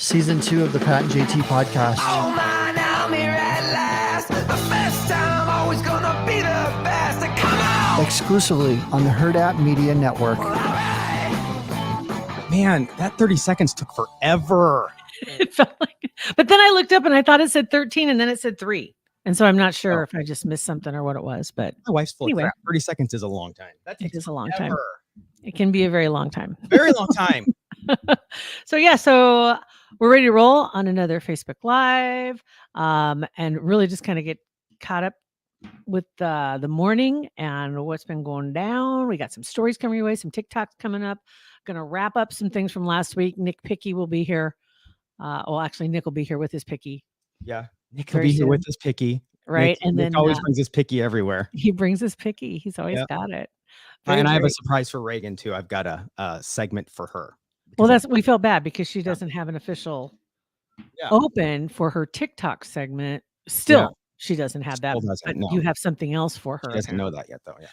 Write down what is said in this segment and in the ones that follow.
Season 2 of the Pat and JT podcast. Oh man, I'm here at last. The first time, always gonna be the best. Come on! Exclusively on the Herd App Media Network. Man, that 30 seconds took forever. It felt like, but then I looked up and I thought it said 13 and then it said 3. And so I'm not sure if I just missed something or what it was, but My wife's full Anyway. of crap. 30 seconds is a long time. That it takes is a long time. forever. It can be a very long time. Very long time. So we're ready to roll on another Facebook Live, and really just kind of get caught up with the morning and what's been going down. We got some stories coming your way, some TikToks coming up. Gonna wrap up some things from last week. Nick Picky will be here. Actually, Nick will be here with his Picky, Yeah. Nick will Very be here soon. with his picky. right? Nick always brings his picky everywhere. he brings his Picky. He's always Yeah. got it. Very And I have a great. surprise for Reagan too. I've got a segment for her. Well, Because we felt bad because she doesn't have an official Yeah. open for her TikTok segment. Still, she doesn't have that. Still doesn't, But no. you have something else for her. she doesn't know that yet though. Yeah.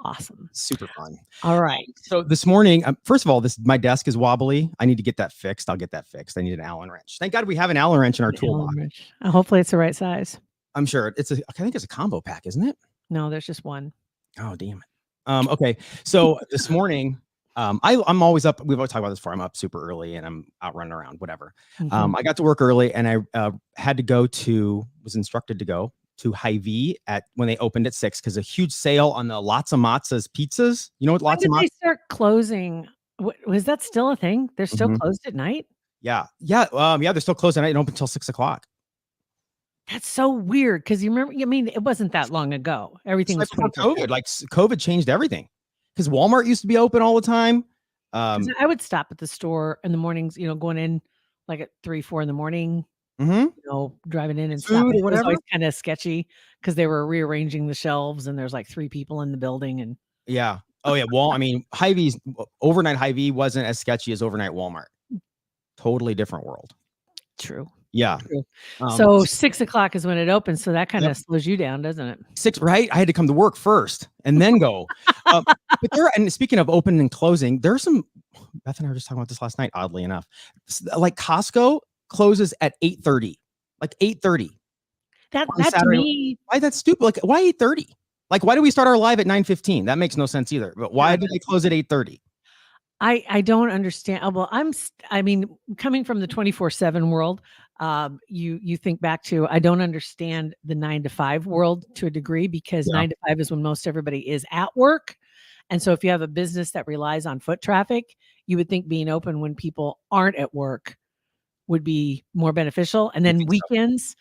Awesome. Super fun. All right. So this morning, first of all, my desk is wobbly. I need to get that fixed. I'll get that fixed. I need an Allen wrench. Thank God we have an Allen wrench in our toolbox. Hopefully it's the right size. I'm sure I think it's a combo pack, isn't it? No, there's just one. Oh, damn it. Okay. So this morning, I'm always up. We've always talked about this before. I'm up super early and I'm out running around, whatever. Mhm. I got to work early and I was instructed to go to Hy-Vee when they opened at 6 because a huge sale on the Lots of Matzah's pizzas. You know what When Lots did of they Matzah? start closing? Was that still a thing? They're still Mhm. closed at night? Yeah. They're still closed at night and open until 6 o'clock. That's so weird because you remember, I mean, it wasn't that long ago. Everything was It's like before 24/7. COVID. Like COVID changed everything because Walmart used to be open all the time. 'Cause I would stop at the store in the mornings, going in like at 3, 4 in the morning, Mhm. driving in and Food stopping. or It was whatever? always kind of sketchy because they were rearranging the shelves and there's like 3 people in the building. And Yeah. Oh yeah. Well, I mean, Hy-Vee's overnight Hy-Vee wasn't as sketchy as overnight Walmart. Totally different world. true. Yeah. True. Um, So 6 o'clock is when it opens. So that kind of Yep. slows you down, doesn't it? 6, right? I had to come to work first and then go. And speaking of open and closing, there's some. Beth and I were just talking about this last night. Oddly enough, like Costco closes at 8:30. Like 8:30. That On to Saturday- me, Why that's stupid? Like why 8:30? Like why do we start our live at 9:15? That makes no sense either. But why did they close at 8:30? I don't understand. Well, I mean, coming from the 24/7 world, you think back to, I don't understand the 9 to 5 world to a degree because Yeah. 9 to 5 is when most everybody is at work. And so if you have a business that relies on foot traffic, you would think being open when people aren't at work would be more beneficial. And then think so. weekends,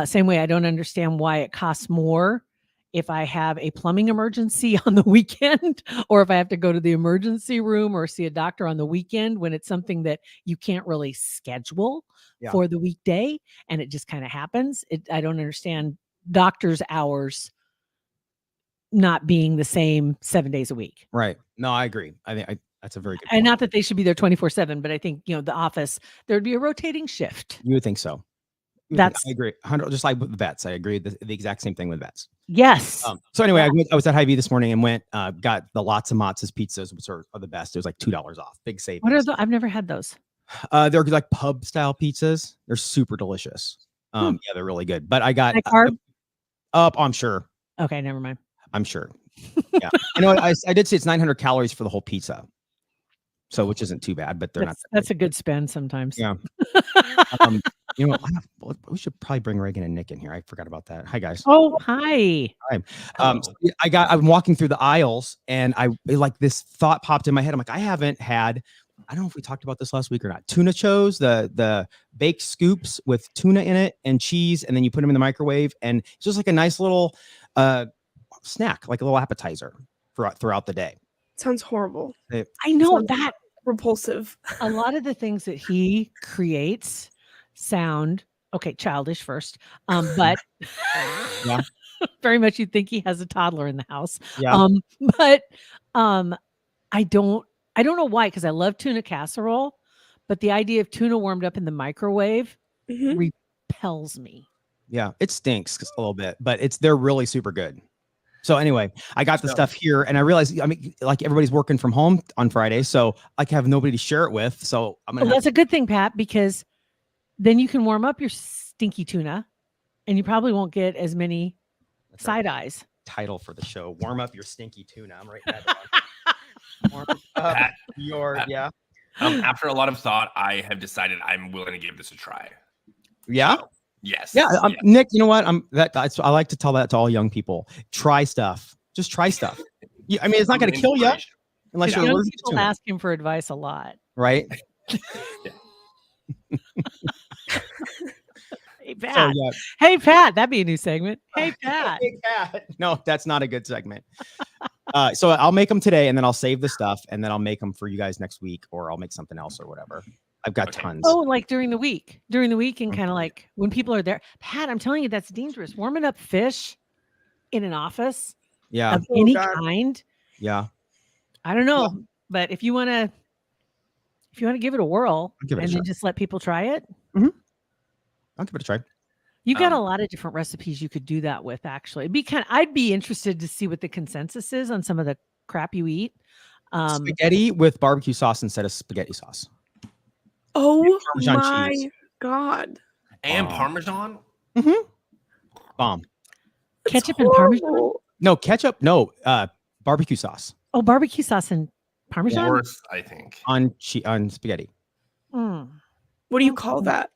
same way, I don't understand why it costs more if I have a plumbing emergency on the weekend, or if I have to go to the emergency room or see a doctor on the weekend when it's something that you can't really schedule Yeah. for the weekday and it just kind of happens. I don't understand doctors' hours not being the same 7 days a week. Right. No, I agree. I think that's a very good And point. not that they should be there 24/7, but I think, the office, there'd be a rotating shift. You would think so. I agree. 100, just like with the vets. I agree. The exact same thing with vets. Yes. So anyway, I was at Hy-Vee this morning and got the Lots of Matzah's pizzas, which are the best. It was like $2 off. Big savings. What are those? I've never had those. They're like pub style pizzas. They're super delicious. Yeah, they're really good. But I got High carb? I'm sure. Okay, never mind. I'm sure. Yeah. I did say it's 900 calories for the whole pizza. So, which isn't too bad, but they're not. That's a good spend sometimes. Yeah. We should probably bring Reagan and Nick in here. I forgot about that. Hi guys. Oh, hi. I'm walking through the aisles and this thought popped in my head. I'm like, I haven't had, I don't know if we talked about this last week or not. Tuna chos, the baked scoops with tuna in it and cheese, and then you put them in the microwave, and it's just like a nice little snack, like a little appetizer throughout the day. Sounds horrible. I know Sounds that repulsive. a lot of the things that he creates sound childish first, but Yeah. very much you'd think he has a toddler in the house. Yeah. But I don't know why, because I love tuna casserole, but the idea of tuna warmed up in the microwave Mhm. repels me. Yeah, it stinks a little bit, but they're really super good. So anyway, I got the stuff here and I realized, I mean, like everybody's working from home on Friday, so I have nobody to share it with. So I'm Well, gonna that's a good thing, Pat, because then you can warm up your stinky tuna, and you probably won't get as many That's our side eyes. title for the show. Warm up your stinky tuna. I'm right there. Warm up Pat, your yeah. After a lot of thought, I have decided I'm willing to give this a try. Yeah. Yes. Yeah, yes. Nick, you know what? I like to tell that to all young people. Try stuff. Just try stuff. I mean, it's not going to kill you Inspiration. unless you're Young allergic to people tuna, ask him for advice a lot. right? Hey Pat. So, yeah. Hey Pat, that'd be a new segment. Hey Pat. Hey, Pat. No, that's not a good segment. So I'll make them today, and then I'll save the stuff, and then I'll make them for you guys next week, or I'll make something else or whatever. I've got Okay. tons. Oh, like during the week, and Mm-hmm. kind of like when people are there. Pat, I'm telling you, that's dangerous. Warming up fish in an office Yeah, of Oh, any God. kind. yeah. I don't know, but if you want to give it a whirl I'll give it a and then try. just let people try it, I'll give it a try. you've got a Um, lot of different recipes you could do that with. Actually, I'd be interested to see what the consensus is on some of the crap you eat. Spaghetti with barbecue sauce instead of spaghetti sauce. Oh Parmesan my cheese. God. And Oh. Parmesan? Bomb. That's Ketchup and Parmesan? horrible. No ketchup. No barbecue sauce Oh, barbecue sauce and Parmesan. Worse, I think. on spaghetti. Mm. What do you call that?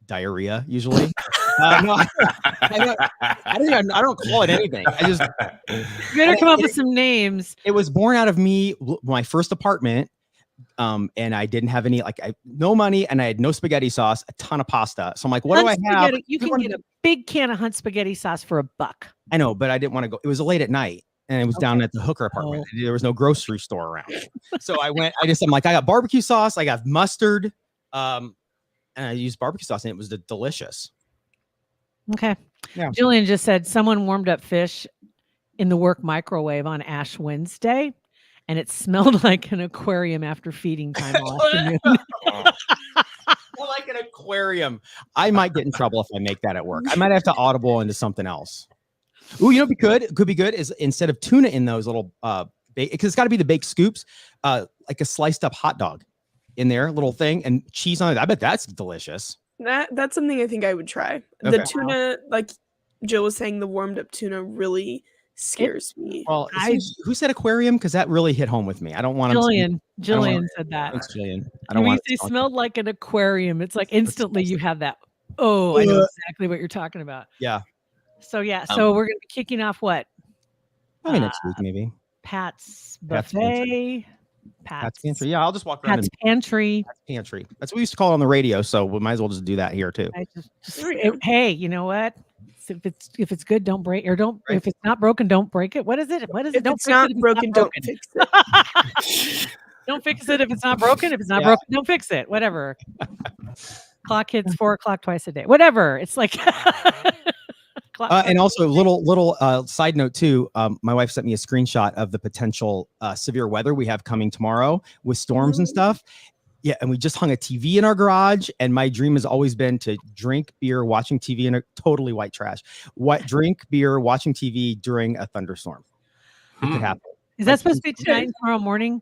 Diarrhea usually. No, I don't call it anything. I just You better come up with some names. it was born out of me my first apartment. And I didn't have any no money, and I had no spaghetti sauce, a ton of pasta. So I'm like, what do I Hunt have? spaghetti- You can get a big can of Hunt spaghetti sauce for $1. I know, but I didn't want to go. It was late at night, and it was down at the Hooker apartment. There was no grocery store around. So I'm like, I got barbecue sauce, I got mustard, and I used barbecue sauce, and it was delicious. Okay. Yeah. Jillian just said someone warmed up fish in the work microwave on Ash Wednesday, and it smelled like an aquarium after feeding time all afternoon. Like an aquarium. I might get in trouble if I make that at work. I might have to audible into something else. Ooh, you know, could be good is instead of tuna in those little because it's got to be the baked scoops, like a sliced up hot dog in there, little thing, and cheese on it. I bet that's delicious. That's something I think I would try. Okay. The tuna, like Jill was saying, the warmed up tuna really scares me. Well, I- who said aquarium? Because that really hit home with me. I don't want to. Jillian said that. Thanks, Jillian. I When don't want. they smelled like an aquarium, it's like instantly you have that. Oh, I know exactly what you're talking about. Yeah. So so we're gonna be kicking off what? Probably next week, maybe. Pat's Pat's Buffet. Pat's Pantry. Yeah, I'll just walk around Pat's in Pantry. Pat's Pantry. That's what we used to call it on the radio, so we might as well just do that here too. I just There we go. hey, you know what? If it's good, don't break or don't. Right. If it's not broken, don't break it. What is it? What is it? If Don't it's fix not it if broken, don't fix it. Don't fix it if it's not broken. If it's not Yeah. broken, don't fix it. Whatever. Clock hits 4 o'clock twice a day. Whatever. It's like. And also, little side note too. My wife sent me a screenshot of the potential severe weather we have coming tomorrow with storms and stuff. Yeah, and we just hung a TV in our garage. And my dream has always been to drink beer, watching TV in a totally white trash. Drink beer, watching TV during a thunderstorm. It could happen. Is that supposed to be tonight and tomorrow morning?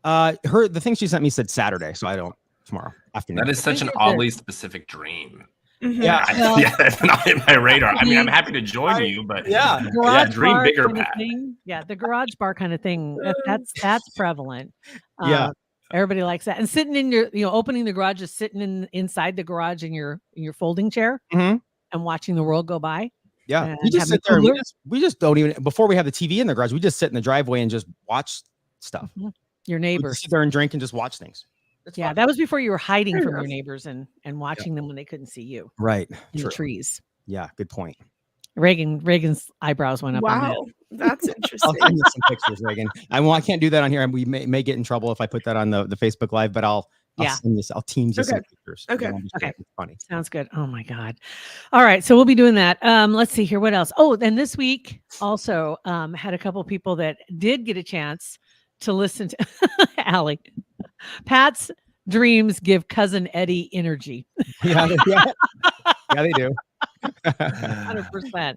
The thing she sent me said Saturday, so I don't tomorrow afternoon. That is such an Think of oddly specific dream. Mhm. Yeah. Well- Yeah, that's not in my radar. I mean, I'm happy to join you, but Yeah. Garage dream bar bigger, kind of Pat. thing. Yeah, the garage bar kind of thing. That's prevalent. Yeah. Everybody likes that. And sitting in your, opening the garage, is sitting inside the garage in your folding chair Mhm. and watching the world go by. Yeah, And we just having sit there. And cooler. we just don't even before we have the TV in the garage. We just sit in the driveway and just watch stuff. Your We just neighbors. sit there and drink and just watch things. It's Yeah, fun. that was before you were hiding Fair from your enough. neighbors and watching them when they couldn't see you right. in True. the trees. Yeah, good point. Reagan's eyebrows went up. On that. Wow, that's I'll interesting. send you some pictures, Reagan. I can't do that on here, and we may get in trouble if I put that on the Facebook Live. But I'll Yeah. send this. I'll team you some Okay. pictures. Okay. It'll be Okay. funny. Sounds good. Oh my God. All right. So we'll be doing that. Let's see here. What else? Oh, then this week also had a couple people that did get a chance to listen to Allie. Pat's dreams give cousin Eddie energy. Yeah, yeah. Yeah, they do. 100%.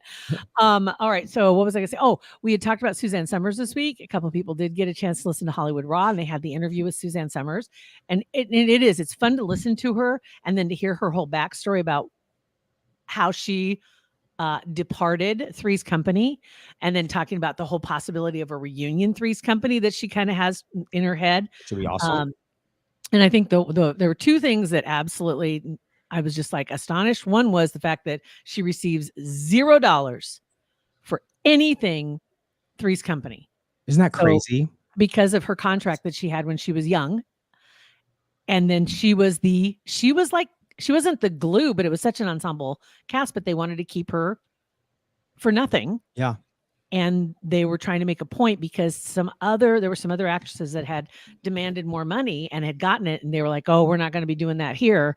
All right. So what was I gonna say? Oh, we had talked about Suzanne Summers this week. A couple of people did get a chance to listen to Hollywood Raw, and they had the interview with Suzanne Summers. And it's fun to listen to her and then to hear her whole backstory about how she departed Three's Company, and then talking about the whole possibility of a reunion Three's Company that she kind of has in her head. Should be awesome. And I think there were two things that absolutely I was just like astonished. One was the fact that she receives $0 for anything Three's Company. Isn't that So- crazy? because of her contract that she had when she was young. And then she wasn't the glue, but it was such an ensemble cast, but they wanted to keep her for nothing. Yeah. And they were trying to make a point because there were some other actresses that had demanded more money and had gotten it. And they were like, oh, we're not going to be doing that here.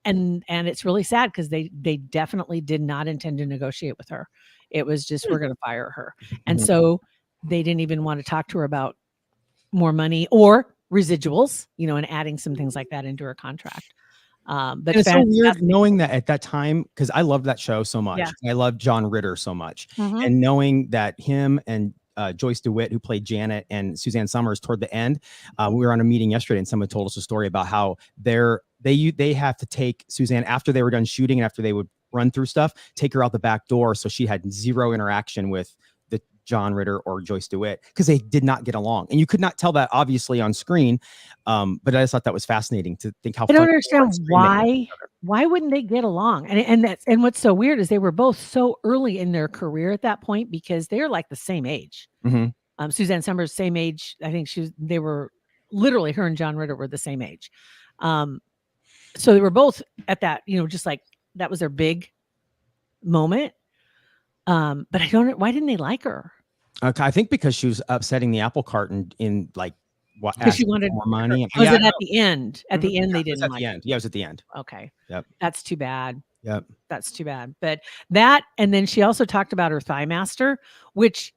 And it's really sad because they definitely did not intend to negotiate with her. It was just, we're going to fire her. And so they didn't even want to talk to her about more money or residuals, and adding some things like that into her contract. But And it's so weird fantastic. knowing that at that time, because I loved that show so much. Yeah. I loved John Ritter so much. Mhm. And knowing that him and Joyce DeWitt, who played Janet, and Suzanne Summers toward the end, we were on a meeting yesterday and someone told us a story about how they have to take Suzanne after they were done shooting and after they would run through stuff, take her out the back door. So she had zero interaction with the John Ritter or Joyce DeWitt because they did not get along. And you could not tell that obviously on screen. But I just thought that was fascinating to think how I don't funny they were understand on screen. They loved each other. why wouldn't they get along? And what's so weird is they were both so early in their career at that point because they're like the same age. Mhm. Suzanne Summers, same age. I think they were literally, her and John Ritter were the same age. So they were both at that, just like that was their big moment. But I don't know, why didn't they like her? I think because she was upsetting the apple cart in like what Because she asking for wanted more money. Was Yeah, it at the end? At the Mhm. end, Yeah, they it was didn't at like the it. end. Yeah, it was at the end. Okay. Yep. That's too bad. Yep. That's too bad. But that, and then she also talked about her Thigh Master, which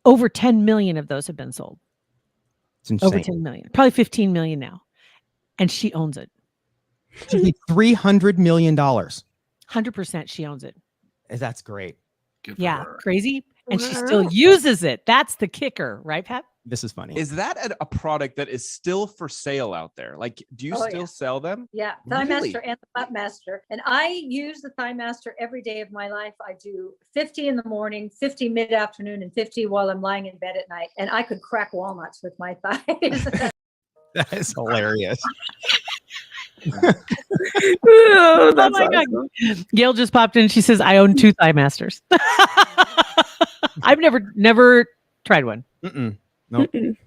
over 10 million of those have been sold. It's insane. Over 10 million, probably 15 million now. And she owns it. She made $300 million. 100% she owns it. That's great. Good for Yeah. her. Crazy. And she still uses it. That's the kicker, right, Pat? This is funny. Is that a product that is still for sale out there? Like, do you Oh, still yeah. sell them? Yeah, Thigh Really? Master and the Butt Master. And I use the Thigh Master every day of my life. I do 50 in the morning, 50 mid-afternoon, and 50 while I'm lying in bed at night. And I could crack walnuts with my thighs. That is hilarious. Oh, that's my God. awesome. Gail just popped in. She says, I own 2 Thigh Masters. I've never tried one. Mm-mm. Mm-mm.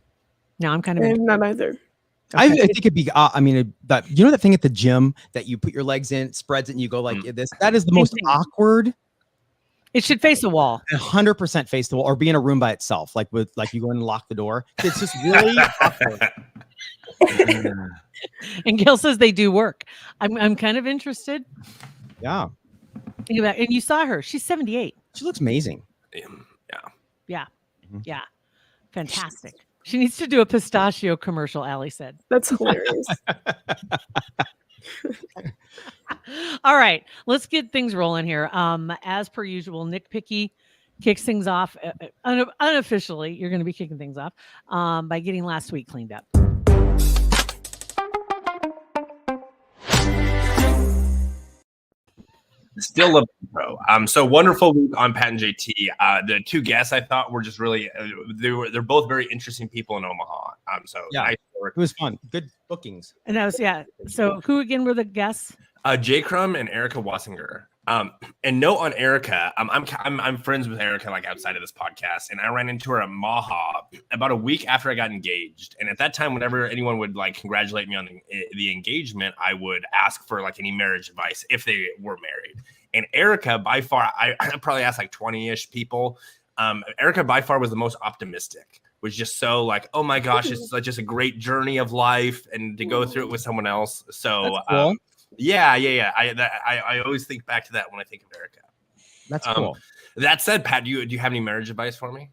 No, I'm kind of I'm not either. I think it'd be. That that thing at the gym that you put your legs in, it spreads it, and you go like this. That is the Same most thing. awkward. It should face the wall. 100% face the wall, or be in a room by itself, like you go in and lock the door. It's just really awkward. And Gail says they do work. I'm kind of interested. Yeah, Think about it. And you saw her. She's 78. she looks amazing. Yeah. Yeah. Fantastic. She needs to do a pistachio commercial, Allie said. That's hilarious. All right, let's get things rolling here. As per usual, Nick Picky kicks things off unofficially. You're going to be kicking things off by getting last week cleaned up. Still love the pro. So wonderful week on Pat and JT. The two guests I thought were just really they're both very interesting people in Omaha. So Yeah. nice work. It was fun. Good bookings. And that was So who again were the guests? Jay Crum and Erica Wassinger. And note on Erica, I'm friends with Erica like outside of this podcast, and I ran into her at Maha about a week after I got engaged. And at that time, whenever anyone would like congratulate me on the engagement, I would ask for like any marriage advice if they were married. And Erica, by far, I probably asked like 20-ish people. Erica by far was the most optimistic. Was just so like, oh my gosh, it's like just a great journey of life, and to go through it with someone else. So. That's cool. Yeah. I always think back to that when I think of Erica. That's cool. That said, Pat, do you have any marriage advice for me?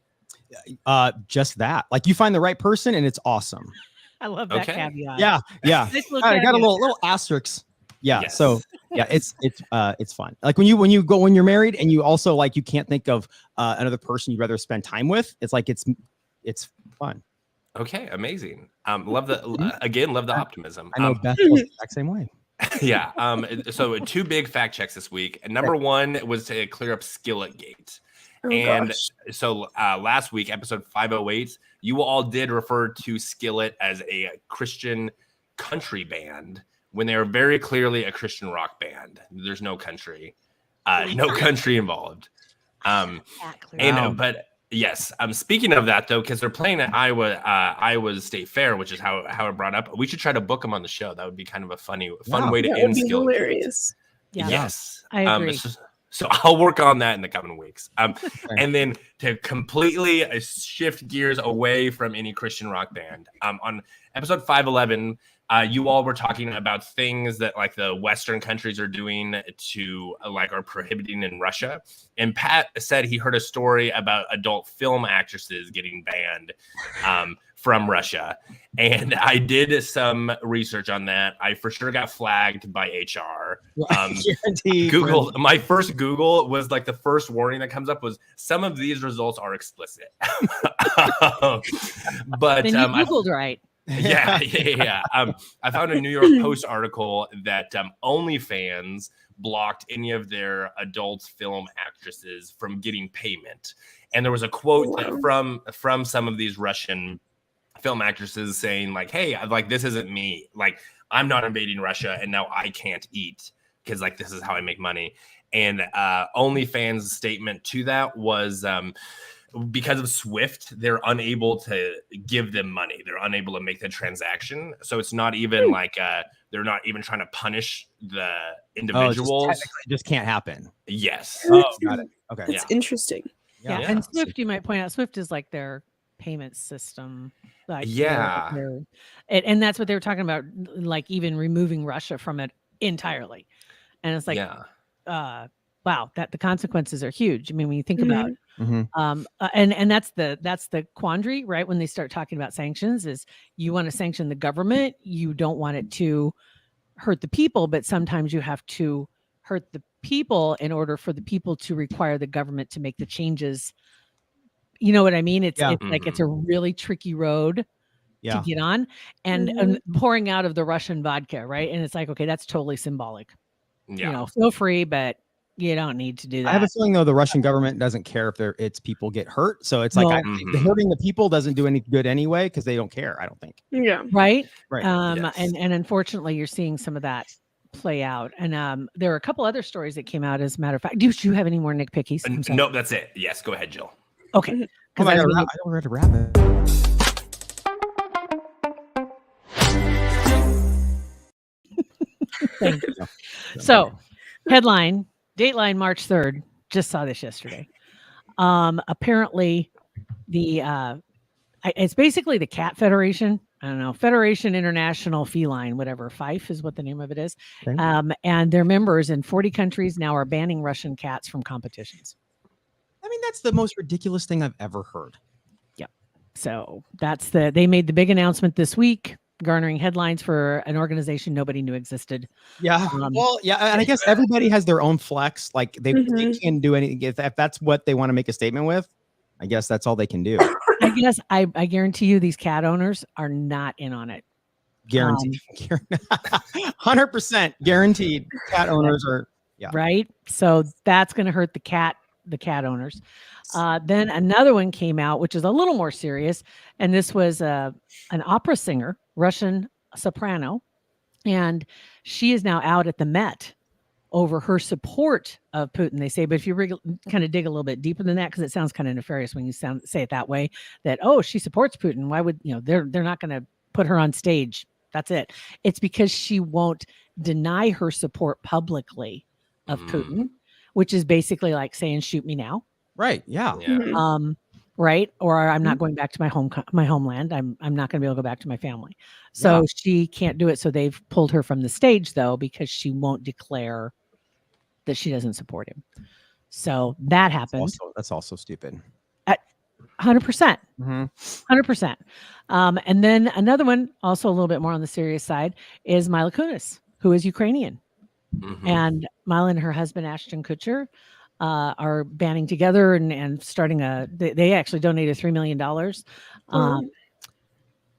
Just that. Like you find the right person, and it's awesome. I love that Okay. caveat. Yeah. Nice little I got a caveat. little asterisk. Yeah. Yes. So yeah, it's fun. Like when you're married and you also like you can't think of another person you'd rather spend time with. It's like it's fun. Okay, amazing. Love the optimism. I know Beth feels the exact same way. Yeah. So 2 big fact checks this week. Number 1 was to clear up Skillet Gate. Oh, And gosh. so last week, episode 508, you all did refer to Skillet as a Christian country band when they are very clearly a Christian rock band. There's no country, no country involved. But yes, speaking of that though, because they're playing at Iowa State Fair, which is how it brought up. We should try to book them on the show. That would be kind of a fun way to That would end be Skillet Gate. hilarious. Yeah. Yes, I agree. So I'll work on that in the coming weeks. And then to completely shift gears away from any Christian rock band, on episode 511, you all were talking about things that like the Western countries are doing to like are prohibiting in Russia. And Pat said he heard a story about adult film actresses getting banned from Russia. And I did some research on that. I for sure got flagged by HR. Guaranteed. Google, my first Google was like the first warning that comes up was some of these results are explicit. But Then you Googled right. yeah. I found a New York Post article that OnlyFans blocked any of their adult film actresses from getting payment. And there was a quote from some of these Russian film actresses saying like, hey, like this isn't me. Like I'm not invading Russia and now I can't eat because like this is how I make money. And OnlyFans' statement to that was because of Swift, they're unable to give them money. They're unable to make the transaction. So it's not even like they're not even trying to punish the individuals. Just can't happen. Yes. Oh, got it. Okay. That's interesting. Yeah. And Swift, you might point out, Swift is like their payment system. Like and that's what they were talking about, like even removing Russia from it entirely. And it's like, wow, that the consequences are huge. I mean, when you think about and that's the quandary, right? When they start talking about sanctions, is you want to sanction the government, you don't want it to hurt the people, but sometimes you have to hurt the people in order for the people to require the government to make the changes. You know what I mean? It's like it's a really tricky road to get on, and pouring out of the Russian vodka, right? And it's like, okay, that's totally symbolic. You know, feel free, but you don't need to do that. I have a feeling though the Russian government doesn't care if its people get hurt, so it's like hurting the people doesn't do any good anyway because they don't care. I don't think. Yeah. Right. Yes. And unfortunately, you're seeing some of that play out. And there are a couple other stories that came out. As a matter of fact, do you have any more Nick Pickies? Nope, that's it. Yes, go ahead, Jill. Okay. Because I don't read a rabbit. Thank you. So, headline, Dateline, March 3rd. Just saw this yesterday. Apparently, it's basically the Cat Federation. I don't know, Federation International Feline, whatever. FIFE is what the name of it is. Okay. And their members in 40 countries now are banning Russian cats from competitions. I mean, that's the most ridiculous thing I've ever heard. Yep. So they made the big announcement this week, garnering headlines for an organization nobody knew existed. Yeah. Well, yeah. And I guess everybody has their own flex. Like they can't do anything. If that's what they want to make a statement with, I guess that's all they can do. I guess I guarantee you these cat owners are not in on it. Guaranteed. 100% guaranteed cat owners are. Yeah. Right. So that's going to hurt the cat owners. Then another one came out, which is a little more serious. And this was an opera singer, Russian soprano. And she is now out at the Met over her support of Putin, they say. But if you kind of dig a little bit deeper than that, because it sounds kind of nefarious when you say it that way, that, oh, she supports Putin. Why would, they're not going to put her on stage. That's it. It's because she won't deny her support publicly of Putin, which is basically like saying, shoot me now. Right. Yeah. Right. Or I'm not going back to my homeland. I'm not going to be able to go back to my family. So she can't do it. So they've pulled her from the stage though, because she won't declare that she doesn't support him. So that happened. That's also stupid. 100%. 100%. And then another one, also a little bit more on the serious side, is Mila Kunis, who is Ukrainian. Mhm. and Mila and her husband Ashton Kutcher are banding together and starting they actually donated $3 million,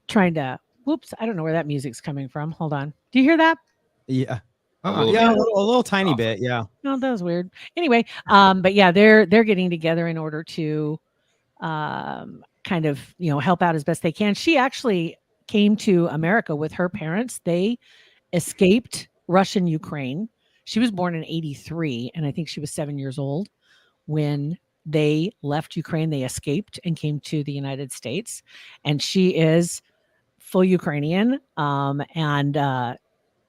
trying to. Whoops, I don't know where that music's coming from. Hold on. Do you hear that? Yeah. A little Yeah, bit. a little tiny bit. Yeah. No, that was weird. Anyway, but yeah, they're getting together in order to kind of, help out as best they can. She actually came to America with her parents. They escaped Russian Ukraine. She was born in 83, and I think she was 7 years old when they left Ukraine. They escaped and came to the United States, and she is full Ukrainian. And I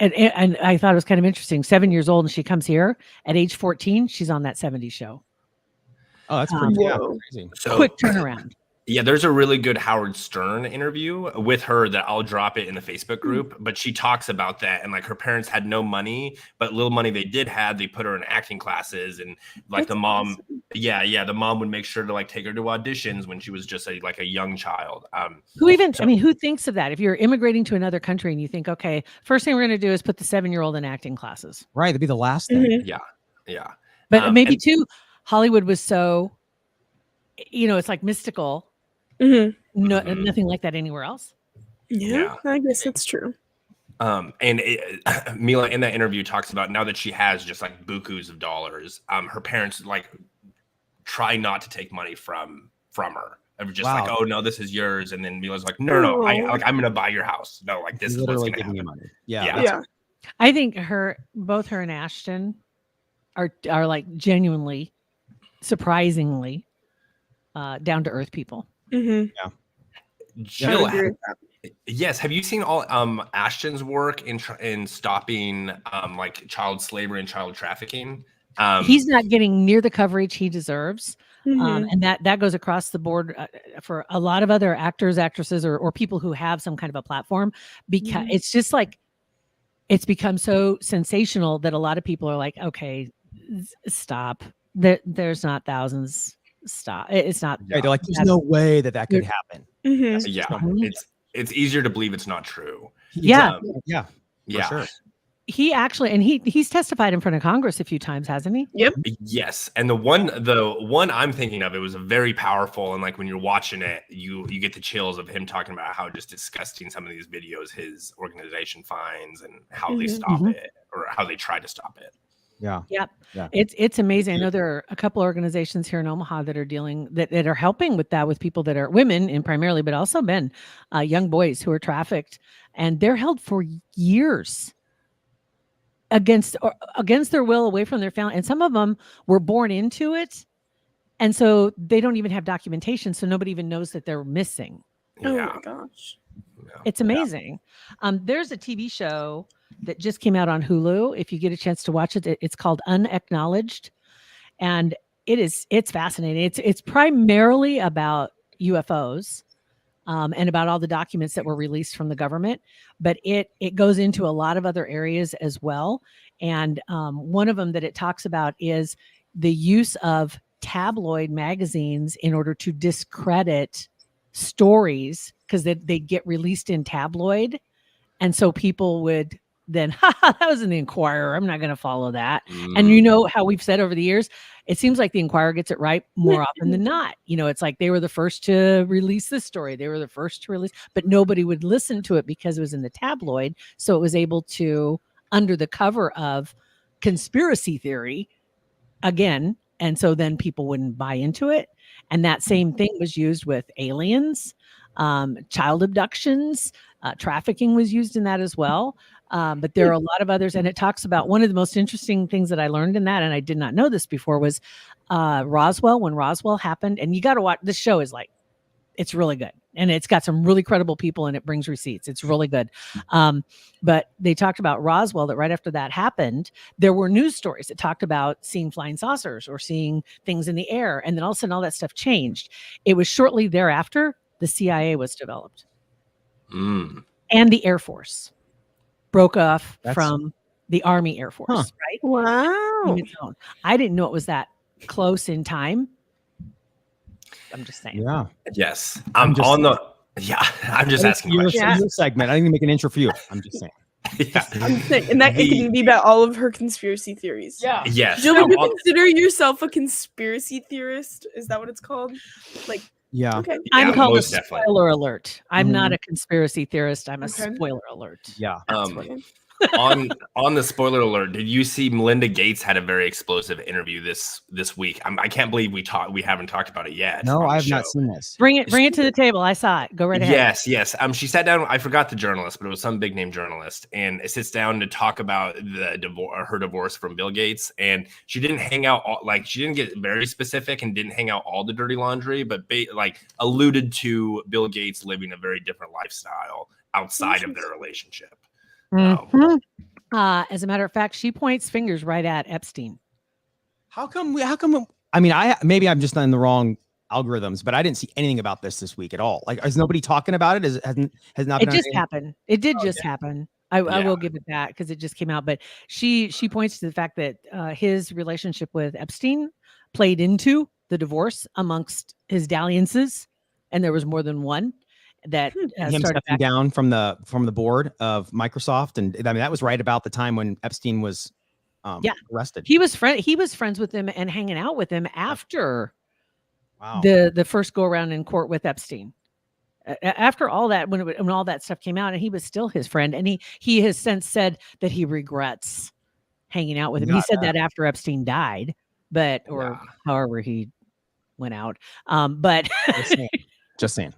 thought it was kind of interesting. 7 years old, and she comes here at age 14. She's on that 70s show. Oh, that's pretty Whoa. crazy. So Quick turnaround. yeah, there's a really good Howard Stern interview with her that I'll drop it in the Facebook group. But she talks about that, and like her parents had no money, but little money they did have, they put her in acting classes, and like the mom, the mom would make sure to like take her to auditions when she was just like a young child. Who thinks of that? If you're immigrating to another country and you think, okay, first thing we're going to do is put the 7-year-old in acting classes. Right. That'd be the last thing. Yeah. But maybe too, Hollywood was so, it's like mystical. Mhm. No, nothing like that anywhere else. Yeah, I guess that's true. Mila in that interview talks about now that she has just like bukus of dollars, her parents like try not to take money from her. They're just like, oh no, this is yours, and then Mila's like, no, I'm gonna buy your house. No, like this is what's gonna happen. Money. Yeah. I think both her and Ashton are like genuinely, surprisingly, down to earth people. Mm-hmm. Jill, yes. Have you seen all Ashton's work in stopping like child slavery and child trafficking? He's not getting near the coverage he deserves. Mhm. And that goes across the board for a lot of other actors, actresses, or people who have some kind of a platform, because it's just like, it's become so sensational that a lot of people are like, okay, stop. There's not thousands. Stop. It's not. Right, they're like, there's no way that could happen. Mhm. Yeah, it's easier to believe it's not true. Yeah. Yeah. Yeah. He actually, and he's testified in front of Congress a few times, hasn't he? Yep. Yes, and the one I'm thinking of, it was very powerful, and like when you're watching it, you get the chills of him talking about how just disgusting some of these videos his organization finds and how they stop it, or how they try to stop it. Yeah. Yep. Yeah. It's amazing. I know there are a couple organizations here in Omaha that are that are helping with that, with people that are women and primarily, but also men, young boys who are trafficked, and they're held for years against their will, away from their family. And some of them were born into it. And so they don't even have documentation. So nobody even knows that they're missing. Oh my gosh. It's amazing. There's a TV show that just came out on Hulu. If you get a chance to watch it, it's called Unacknowledged. And it's fascinating. It's primarily about UFOs. And about all the documents that were released from the government, but it goes into a lot of other areas as well. And one of them that it talks about is the use of tabloid magazines in order to discredit stories, because they get released in tabloid, and so people would then, that was in the Inquirer, I'm not going to follow that. And you know how we've said over the years, it seems like the Inquirer gets it right more often than not. It's like they were the first to release this story. They were the first to release, but nobody would listen to it because it was in the tabloid. So it was able to, under the cover of conspiracy theory again. And so then people wouldn't buy into it. And that same thing was used with aliens, child abductions, trafficking was used in that as well. But there are a lot of others. And it talks about, one of the most interesting things that I learned in that, and I did not know this before, was Roswell. When Roswell happened, and you got to watch, this show is like, it's really good. And it's got some really credible people, and it brings receipts. It's really good. But they talked about Roswell, that right after that happened, there were news stories that talked about seeing flying saucers or seeing things in the air. And then all of a sudden all that stuff changed. It was shortly thereafter the CIA was developed. And the Air Force broke off from the Army Air Force, right? Wow. I didn't know it was that close in time. I'm just saying. Yeah. Yes. I'm just asking your questions. segment. I didn't even make an intro for you. I'm just saying. Yeah. I'm saying, and that it The- can be about all of her conspiracy theories. Yeah. Yes. Jill, would you I'll- consider yourself a conspiracy theorist? Is that what it's called? Like, Yeah. okay. I'm yeah, called a most definitely. spoiler alert. I'm not Mhm. a conspiracy theorist. I'm a Okay. spoiler alert. Yeah. Okay. on the spoiler alert, did you see Melinda Gates had a very explosive interview this week? I can't believe we haven't talked about it yet. No, on the I have not show. seen this. Bring it to the table. I saw it. Go right ahead. Yes. She sat down. I forgot the journalist, but it was some big name journalist, and it sits down to talk about her divorce from Bill Gates. And she didn't hang out she didn't get very specific and didn't hang out all the dirty laundry, but alluded to Bill Gates living a very different lifestyle outside of their relationship. Mhm. As a matter of fact, she points fingers right at Epstein. How come? I mean, maybe I'm just on the wrong algorithms, but I didn't see anything about this week at all. Like, is nobody talking about it? Has not It been just anything? happened. It did just happen. I Yeah. will give it that because it just came out. But she points to the fact that his relationship with Epstein played into the divorce amongst his dalliances, and there was more than one that Him started stepping back. down from the board of Microsoft, and I mean that was right about the time when Epstein was Yeah. arrested. He was friends with him and hanging out with him after Wow. the first go around in court with Epstein. After all that, when all that stuff came out, and he was still his friend, and he has since said that he regrets hanging out with him. He Got said that after Epstein died, but or Yeah. however he went out. But Just saying.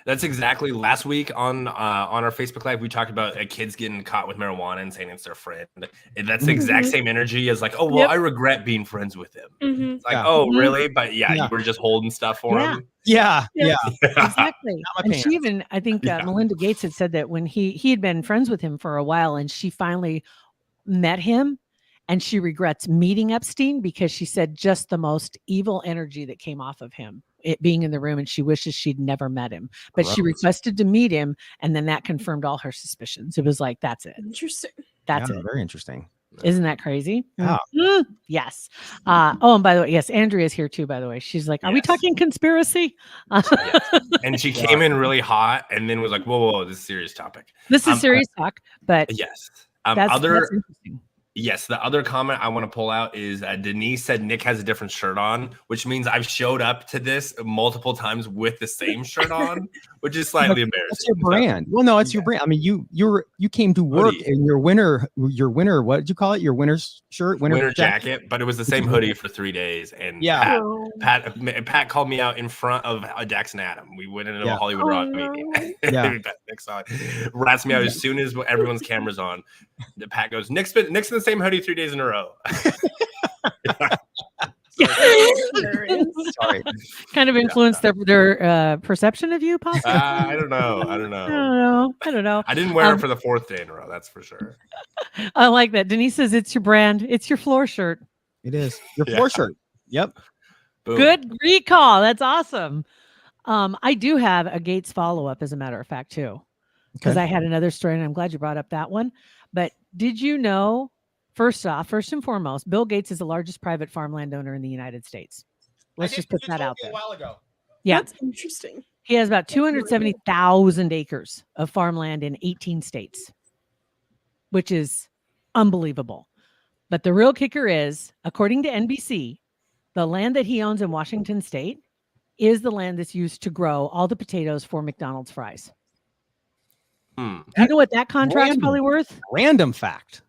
That's exactly last week on our Facebook Live. We talked about kids getting caught with marijuana and saying it's their friend. And that's the exact same energy as oh, well, Yep. I regret being friends with him. Mhm. It's like, Yeah. oh, Mhm. really? But yeah, Yeah. you were just holding stuff for Yeah. him. Yeah. Yeah. exactly. my And she pants. even, I think Yeah. Melinda Gates had said that when he had been friends with him for a while, and she finally met him, and she regrets meeting Epstein because she said just the most evil energy that came off of him, it being in the room, and she wishes she'd never met him. But she Gross. requested to meet him, and then that confirmed all her suspicions. It was like, that's it. Interesting. That's Yeah, it. very interesting. Isn't that crazy? Yeah. Mhm. Yes. Oh, and by the way, yes, Andrea's here too, by the way. She's like, are we Yes. talking conspiracy? And she came in really hot and then was like, whoa, this is a serious topic. This is serious talk, but Yes. that's interesting. Yes, the other comment I want to pull out is Denise said Nick has a different shirt on, which means I've showed up to this multiple times with the same shirt on, which is slightly embarrassing. That's your brand. Well, no, it's your brand. I mean, you came to work Hoodie. in your winter. What did you call it? Your winter's shirt, Winter jacket, but it was the same hoodie for 3 days. And Yeah. Oh. Pat called me out in front of Dax and Adam. We went into a Yeah. Hollywood Oh, Rock no. meeting. Yeah. Nick saw it. Rats me out as soon as everyone's camera's on. Pat goes, Nick's in the same hoodie 3 days in a row. Hilarious. Sorry. Kind of influenced their perception of you, possibly. I don't know. I don't know. I didn't wear it for the 4th day in a row. That's for sure. I like that. Denise says it's your brand. It's your floor shirt. It is your Yeah. floor shirt. Yep. Boom. Good recall. That's awesome. I do have a Gates follow-up, as a matter of fact, too, because Okay. I had another story, and I'm glad you brought up that one. But did you know, first and foremost, Bill Gates is the largest private farmland owner in the United States. Let's just put that out there. while ago. Yeah. That's interesting. He has about 270,000 acres of farmland in 18 states, which is unbelievable. But the real kicker is, according to NBC, the land that he owns in Washington State is the land that's used to grow all the potatoes for McDonald's fries. Hmm. You know what that contract's Random. probably worth? Random fact.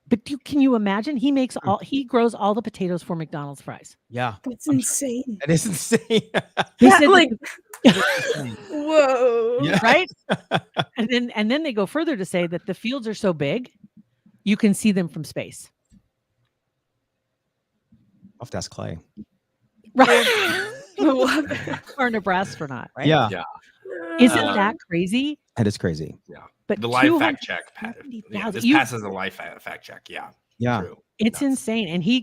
But can you imagine? He grows all the potatoes for McDonald's fries. Yeah. That's insane. That is insane. He Yeah, said like, that- whoa. Yeah. right? and then they go further to say that the fields are so big, you can see them from space. I'll have to ask Clay. Right. Love it. Or a Nebraska astronaut, right? Yeah. Yeah. Isn't Uh, that crazy? That is crazy. But The live fact check, Pat. 270,000 Yeah, this you- passes a live fact check. Yeah. Yeah. True. It's Nuts. insane. And he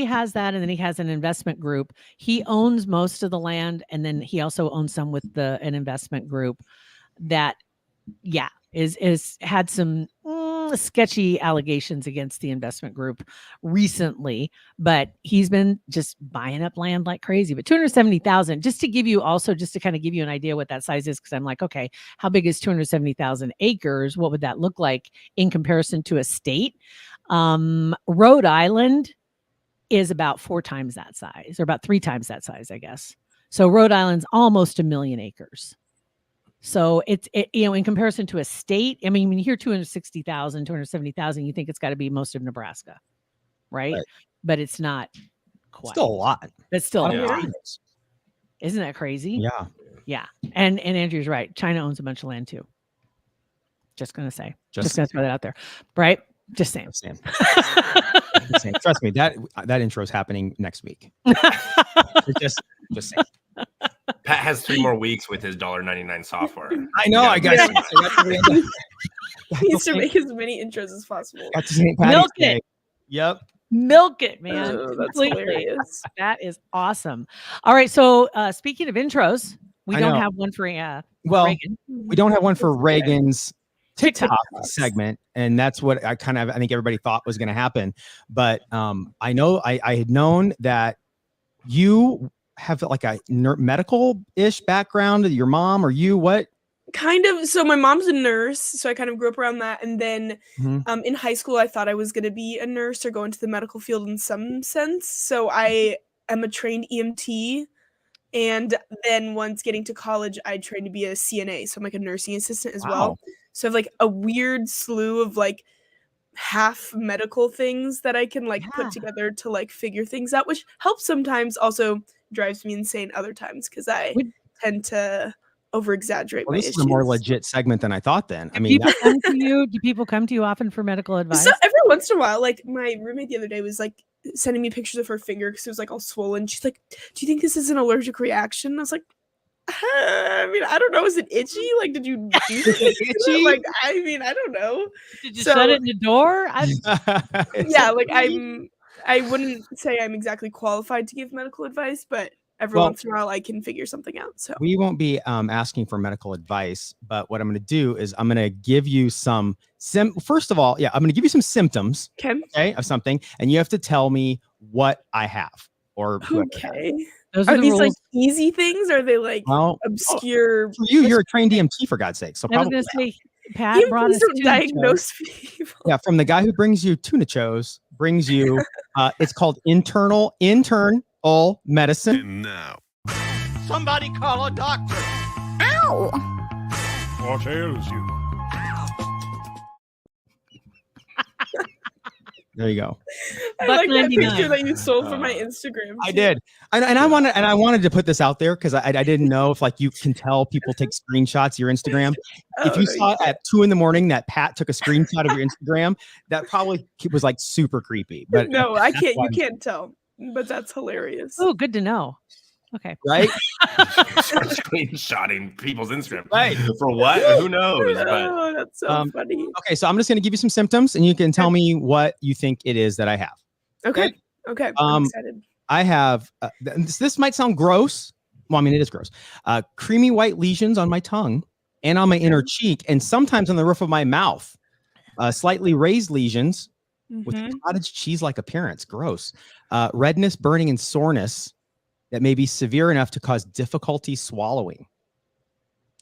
has that, and then he has an investment group. He owns most of the land, and then he also owns some with an investment group that, is had some sketchy allegations against the investment group recently, but he's been just buying up land like crazy. But 270,000, just to kind of give you an idea what that size is, because I'm like, okay, how big is 270,000 acres? What would that look like in comparison to a state? Rhode Island is about 4 times that size, or about 3 times that size, I guess. So Rhode Island's almost 1 million acres. So it's in comparison to a state, I mean, when you hear 260,000, 270,000, you think it's got to be most of Nebraska, right? But it's not quite. Still a lot. It's still a Yeah. lot. Isn't that crazy? Yeah. Yeah. And Andrew's right. China owns a bunch of land too. Just gonna say. Just gonna throw that out there. Right? Just saying. Just saying. Trust me, that intro is happening next week. just saying. Pat has 3 more weeks with his $1.99 software. I know. I got He needs to make as many intros as possible. Milk it. Yep. Milk it, man. Oh, that's Completely. hilarious. That is awesome. All right. So speaking of intros, we I don't know. have one for Reagan. We don't have one for Reagan's TikTok TikToks. segment, and that's what I think everybody thought was going to happen. But I know I had known that you have like a medical-ish background. Your mom or you? What? Kind of. So my mom's a nurse, so I kind of grew up around that. And then Mhm. in high school, I thought I was going to be a nurse or go into the medical field in some sense. So I am a trained EMT. And then once getting to college, I trained to be a CNA. So I'm like a nursing assistant as well. Wow. So I have like a weird slew of like half medical things that I can like Yeah. put together to like figure things out, which helps sometimes, also drives me insane other times because I Would- tend to over exaggerate Well, my this issues. is a more legit segment than I thought. Then I Do mean, people come to you? Do people come to you often for medical advice? So every once in a while, like my roommate the other day was like sending me pictures of her finger because it was like all swollen. She's like, "Do you think this is an allergic reaction?" I was like, I mean, I don't know. Is it itchy? Like, did you do something to it? Itchy? Like, I mean, I don't know. Did you so- shut it in the door? Yeah, like I wouldn't say I'm exactly qualified to give medical advice, but every Well- once in a while I can figure something out. So we won't be asking for medical advice, but what I'm going to do is I'm going to give you some first of all, I'm going to give you some symptoms, okay, of something, and you have to tell me what I have or whoever has. okay. Those Are the these rules. like easy things? Or are they like Well, obscure? for you're a trained EMT for God's sake. So I was probably going to say, Pat brought EMTs us don't to diagnose people. yeah, from the guy who brings you tuna chos, brings you it's called internal medicine. Now. Somebody call a doctor. What ails you? There you go. I Buck like that 99. picture that you sold for my Instagram. I too. did. And I wanted to put this out there because I didn't know if like you can tell people take screenshots of your Instagram. If Oh, you no, saw at 2 a.m. that Pat took a screenshot of your Instagram, that probably was like super creepy. But No, I can't. why- You can't tell. But that's hilarious. Oh, good to know. Okay. right? Start screenshotting people's Instagram. Right. For what? Who knows? But Oh, that's so funny. Okay, so I'm just gonna give you some symptoms, and you can tell me what you think it is that I have. Okay. Okay. I'm Um, excited. I have this might sound gross. Well, I mean, it is gross. Creamy white lesions on my tongue and on my inner cheek, and sometimes on the roof of my mouth. Slightly raised lesions with Mhm. a cottage cheese-like appearance. Gross. Redness, burning, and soreness that may be severe enough to cause difficulty swallowing.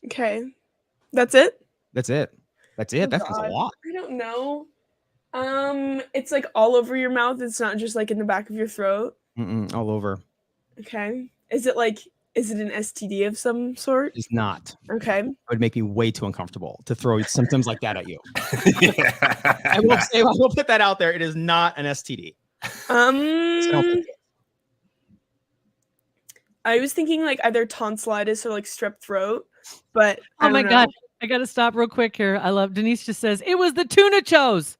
Okay. That's it? That's it. That's it. Oh, That sounds a God. lot. I don't know. It's like all over your mouth. It's not just like in the back of your throat. All over. Okay. Is it an STD of some sort? It's not. Okay. It would make me way too uncomfortable to throw symptoms like that at you. yeah. I will put that out there. It is not an STD. So I don't think I was thinking like either tonsillitis or like strep throat, but I Oh my don't God. know. I got to stop real quick here. I love Denise just says it was the tuna chos.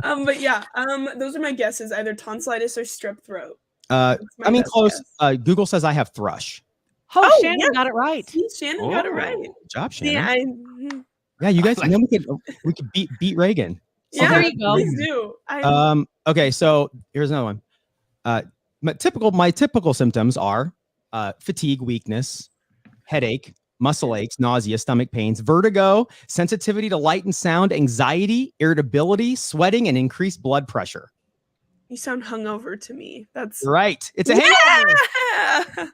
But yeah, those are my guesses, either tonsillitis or strep throat. I That's my mean, best close. guess. Google says I have thrush. Oh, Oh, Shannon yeah. got it right. See, Shannon got it Oh. right. Good job, Shannon. Yeah, Yeah, you guys. And then we could beat Reagan. yeah, there you go. please do. I Okay, so here's another one. My typical symptoms are fatigue, weakness, headache, muscle aches, nausea, stomach pains, vertigo, sensitivity to light and sound, anxiety, irritability, sweating, and increased blood pressure. You sound hungover to me. That's Right. It's a hangover. yeah.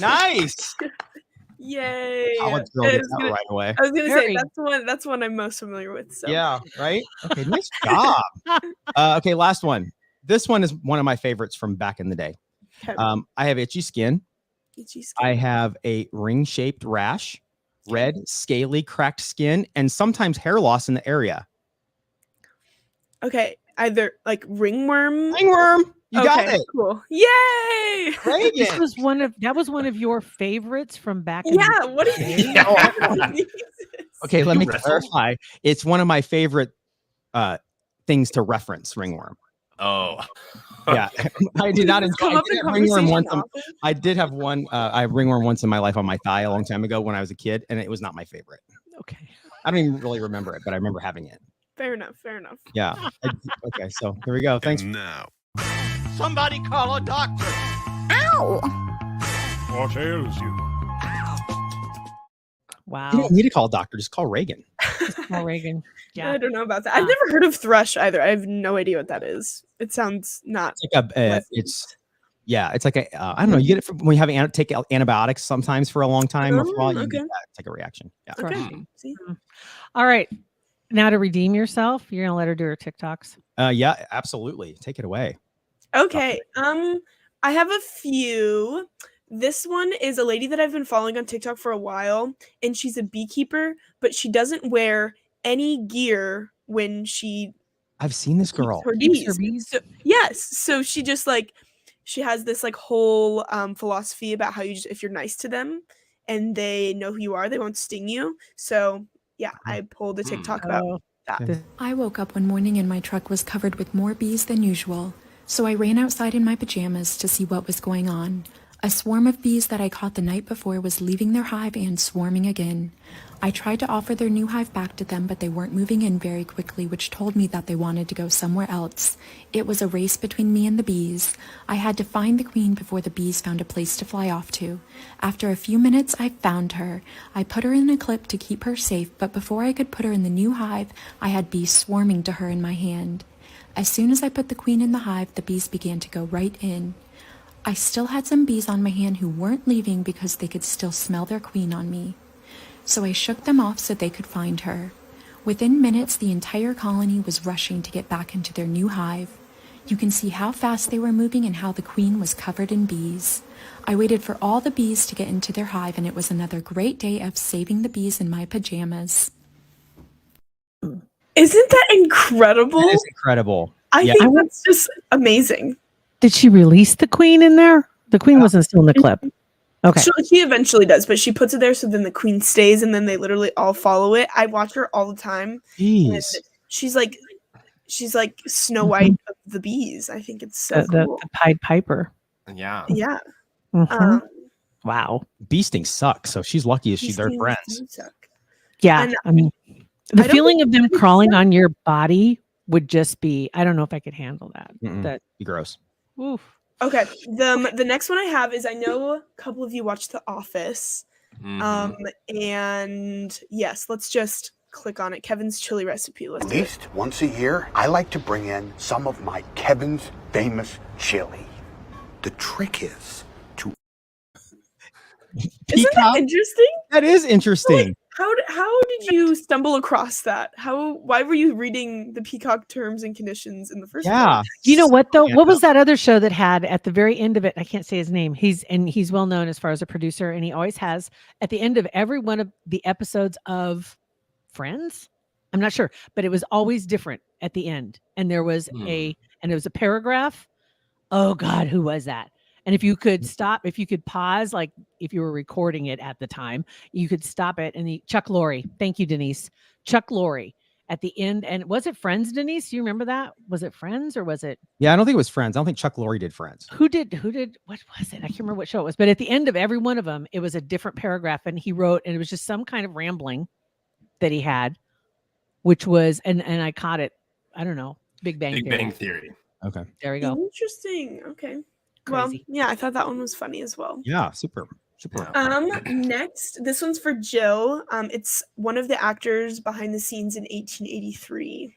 Nice. Yay. College I girl gets was that gonna, right away. I was gonna say Very. that's one I'm most familiar with. So Yeah, right? Okay, nice job. Okay, last one. This one is one of my favorites from back in the day. Okay. I have itchy skin. Itchy skin. I have a ring-shaped rash, red, scaly, cracked skin, and sometimes hair loss in the area. Okay, either like ringworm. Ringworm, you got Okay, it. Cool. Yay! This Reagan. was one of your favorites from back in Yeah. What are you? Yeah. Okay, let You me wrestle? clarify. It's one of my favorite things to reference ringworm. Oh, Yeah, I did not enjoy. Come I up did in have ringworm conversation once. often? I did have one. I have ringworm once in my life on my thigh a long time ago when I was a kid, and it was not my favorite. Okay. I don't even really remember it, but I remember having it. Fair enough. Fair enough. Yeah. Okay, so here we go. Thanks. Now. Somebody call a doctor. What ails you? Wow. You don't need to call a doctor. Just call Reagan. Paul Reagan. I Yeah. don't know about that. I've never heard of thrush either. I have no idea what that is. It sounds not. It's like it's like a I don't know. You get it from when you have take antibiotics sometimes for a long time or for a while. You okay. get that. It's like a reaction. Yeah. Okay. Crushing. See? All right. Now to redeem yourself, you're gonna let her do her TikToks. Yeah. Absolutely. Take it away. Okay. I have a few. This one is a lady that I've been following on TikTok for a while, and she's a beekeeper, but she doesn't wear any gear when she I've seen this keeps girl. her Keeps her bees. bees? So, yes. So she just like she has this like whole philosophy about how you just if you're nice to them and they know who you are, they won't sting you. So yeah, I pulled a TikTok about Oh, that. Okay. I woke up one morning and my truck was covered with more bees than usual, so I ran outside in my pajamas to see what was going on. A swarm of bees that I caught the night before was leaving their hive and swarming again. I tried to offer their new hive back to them, but they weren't moving in very quickly, which told me that they wanted to go somewhere else. It was a race between me and the bees. I had to find the queen before the bees found a place to fly off to. After a few minutes, I found her. I put her in a clip to keep her safe, but before I could put her in the new hive, I had bees swarming to her in my hand. As soon as I put the queen in the hive, the bees began to go right in. I still had some bees on my hand who weren't leaving because they could still smell their queen on me. So I shook them off so they could find her. Within minutes, the entire colony was rushing to get back into their new hive. You can see how fast they were moving and how the queen was covered in bees. I waited for all the bees to get into their hive, and it was another great day of saving the bees in my pajamas. Isn't that incredible? That is incredible. I Yeah. think that's just amazing. Did she release the queen in there? The queen wasn't still in the clip. Okay. She eventually does, but she puts it there so then the queen stays and then they literally all follow it. I watch her all the time. And Jeez. she's like Snow White of the bees. I think it's so The cool. Pied Piper. yeah. Yeah. Mhm. Wow. Bee stings suck, so she's lucky as these they're things friends. do suck. Yeah. And I mean, I the don't feeling think of them anybody crawling said- on your body would just be, I don't know if I could handle that. Mm-mm. That, Be gross. oof. Okay. The next one I have is I know a couple of you watched The Office. Mhm. And yes, let's just click on it. Kevin's chili recipe. Let's At do it. least once a year, I like to bring in some of my Kevin's famous chili. The trick is to Isn't Peacock? that interesting? That is interesting. How did you stumble across that? Why were you reading the Peacock terms and conditions in the first Yeah. place? You know what though? Yeah. What was that other show that had at the very end of it? I can't say his name. He's well known as far as a producer, and he always has at the end of every one of the episodes of Friends. I'm not sure, but it was always different at the end. And there was a paragraph. Oh God, who was that? And if you could stop, if you could pause, like if you were recording it at the time, you could stop it. And Chuck Lorre, thank you, Denise. Chuck Lorre at the end. And was it Friends, Denise? Do you remember that? Was it Friends or was it Yeah, I don't think it was Friends. I don't think Chuck Lorre did Friends. who did what was it? I can't remember what show it was, but at the end of every one of them, it was a different paragraph. And he wrote, and it was just some kind of rambling that he had, which was, and I caught it. I don't know. Big Bang Big Theory. Bang Theory. Okay. There we go. Interesting. Okay. Crazy. Well, yeah, I thought that one was funny as well. Yeah, super. Super. Next, this one's for Jill. It's one of the actors behind the scenes in 1883.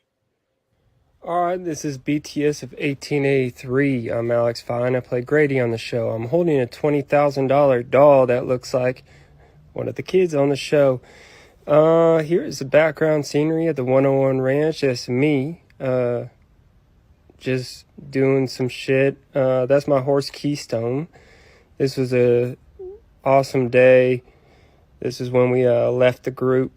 All right, this is BTS of 1883. I'm Alex Fine. I play Grady on the show. I'm holding a $20,000 doll that looks like one of the kids on the show. Here is the background scenery at the 101 Ranch. That's me, just doing some shit. That's my horse Keystone. This was a awesome day. This is when we left the group.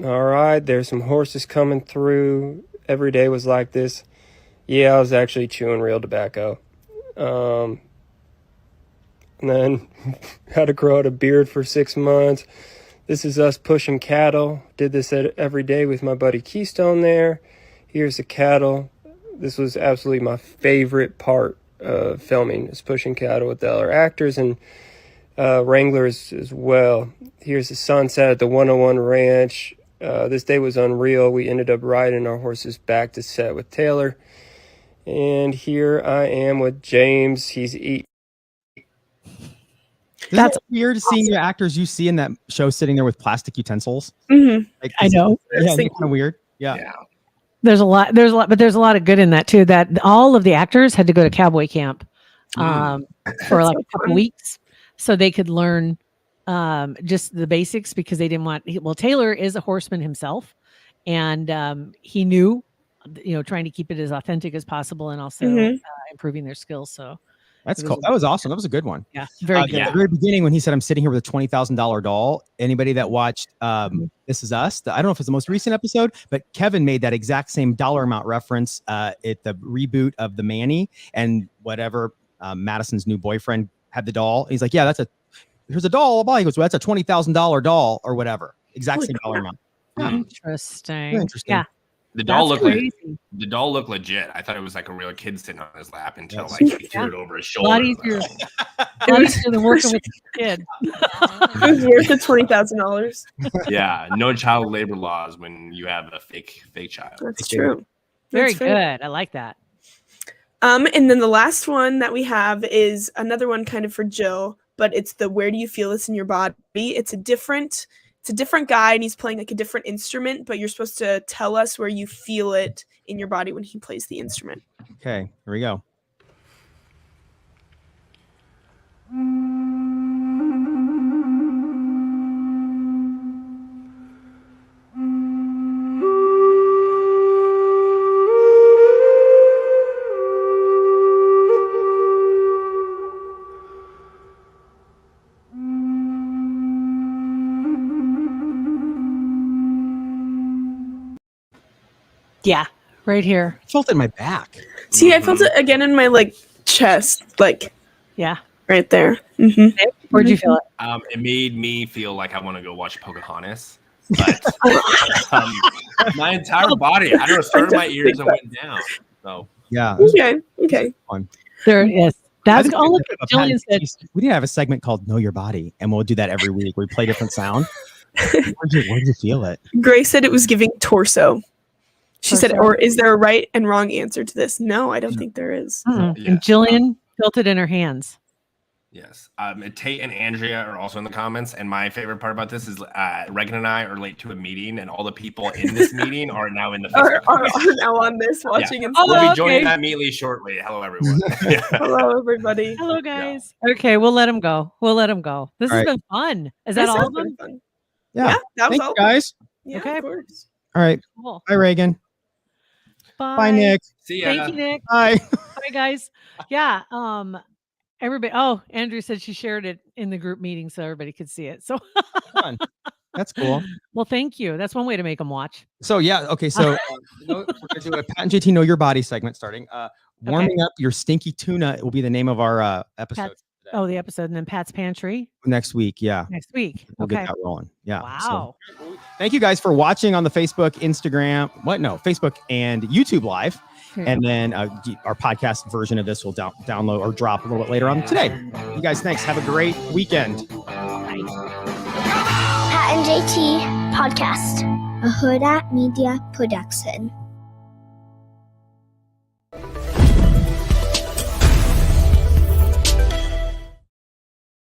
All right, there's some horses coming through. Every day was like this. Yeah, I was actually chewing real tobacco. And then had to grow out a beard for 6 months. This is us pushing cattle. Did this every day with my buddy Keystone there. Here's the cattle. This was absolutely my favorite part of filming, is pushing cattle with the other actors and wranglers as well. Here's the sunset at the 101 Ranch. This day was unreal. We ended up riding our horses back to set with Taylor. And here I am with James. He's eating. That's weird seeing the actors you see in that show sitting there with plastic utensils. Mhm. Like, I know. Yeah, kind of weird. Yeah. There's a lot, but there's a lot of good in that too. That all of the actors had to go to cowboy camp for like a couple weeks so they could learn just the basics, because they didn't want. Well, Taylor is a horseman himself, and he knew, trying to keep it as authentic as possible, and also improving their skills. So That's cool. That was awesome. That was a good one. Yeah, very good. At the very beginning, when he said, "I'm sitting here with a $20,000 doll," anybody that watched This Is Us, I don't know if it's the most recent episode, but Kevin made that exact same dollar amount reference at the reboot of The Manny, and whatever Madison's new boyfriend had the doll. He's like, "Yeah, here's a doll." He goes, "Well, that's a $20,000 doll or whatever." Exact same dollar amount. Interesting. Very interesting. Yeah. The doll That's looked crazy. like the doll looked legit. I thought it was like a real kid sitting on his lap until like he threw it over his A shoulder. lot easier. A lot easier than working with a kid. It was worth the $20,000. Yeah, no child labor laws when you have a fake child. That's true. Very That's fair. good. I like that. And then the last one that we have is another one kind of for Jill, but it's the "Where do you feel this in your body?" It's a different guy, and he's playing like a different instrument, but you're supposed to tell us where you feel it in your body when he plays the instrument. Okay, here we go. Yeah, right here. I felt it in my back. See, I felt it again in my like chest, like Yeah. right there. Mm-hmm. Where'd you feel it? It made me feel like I want to go watch Pocahontas, but my entire body, I don't know, started my ears and went down. So Yeah. Okay. Fun. There, yes. That's all. Look, Jillian said. We need to have a segment called "Know Your Body," and we'll do that every week. We play different sound. Where'd you feel it? Grace said it was giving torso. She said, Torso. "Or is there a right and wrong answer to this?" No, I don't think there is. Mm-mm. Yeah. And Jillian felt it in her hands. yes, Tate and Andrea are also in the comments. And my favorite part about this is Regan and I are late to a meeting, and all the people in this meeting are now in the Facebook Are group. now on this watching and We'll stuff. be joining okay. that immediately shortly. Hello, everyone. Yeah. Hello, everybody. Hello, guys. Okay, we'll let him go. We'll let him go. This All has right. been fun. Is This that all has of been them? fun. Yeah. That was Thank all. you, guys. Yeah, Okay. of course. All right. Cool. Bye, Reagan. Bye. Bye, Nick. See ya. Thank you, Nick. Bye. Bye, guys. Yeah. Everybody. Oh, Andrew said she shared it in the group meeting so everybody could see it. So, Fun. That's cool. well, thank you. That's one way to make them watch. So yeah, okay. So we're gonna do a Pat and JT Know Your Body segment starting. Warming up your stinky tuna will be the name of our episode Pat's, the episode, and then Pat's Pantry next week. Yeah, next week. we'll Okay. get that rolling. Yeah. so Wow. thank you guys for watching on the Facebook, Instagram, Facebook and YouTube Live. Here. And then our podcast version of this will download or drop a little bit later on today. You guys, thanks. Have a great weekend. Pat and JT Podcast, a Huda Media Production.